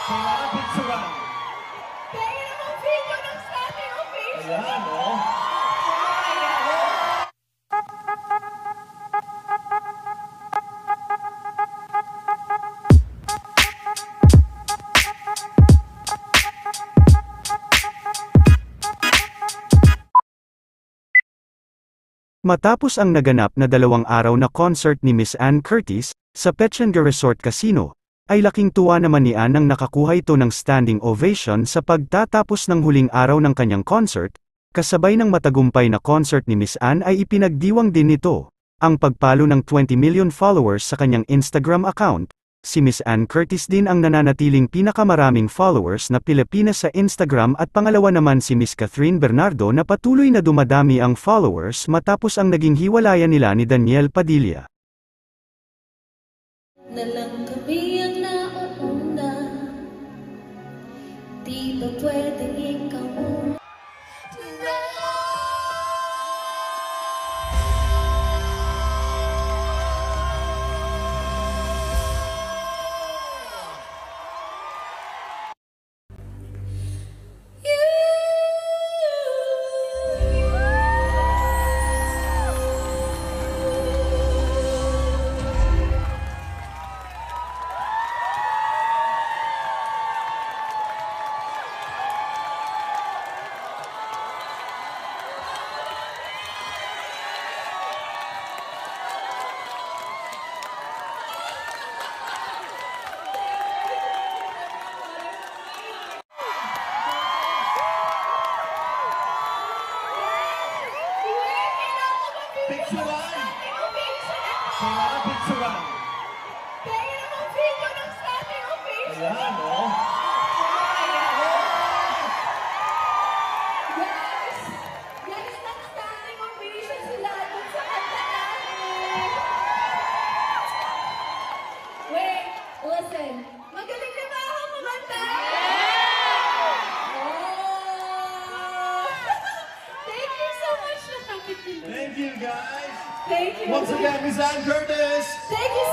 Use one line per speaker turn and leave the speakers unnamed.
Kailangan picturean.
Kaya namang video ng standing ovation.
Ayan, oh.
Matapos ang naganap na 2 araw na concert ni Miss Ann Curtis, sa Petchenga Resort Casino, ay laking tuwa naman ni Ann nang nakakuha ito ng standing ovation sa pagtatapos ng huling araw ng kanyang concert, kasabay ng matagumpay na concert ni Miss Ann ay ipinagdiwang din nito, ang pagpalo ng 20 million followers sa kanyang Instagram account. Si Miss Ann Curtis din ang nananatiling pinakamaraming followers na Pilipina sa Instagram at pangalawa naman si Miss Catherine Bernardo na patuloy na dumadami ang followers matapos ang naging hiwalayan nila ni Daniel Padilla.
Na lang kami ang nauuna, di ba pwedeng ikaw muna?
Picturean. Kailangan picturean.
Kaya namang video ng standing ovation.
Ayan, oh.
Guys, nag-standing ovation sila dun sa kanta namin. Wait, listen. Magaling na ba ako kumanta? Oh! Thank you so much.
Thank you, guys.
Thank you.
Once again, Miss Ann Curtis.
Thank you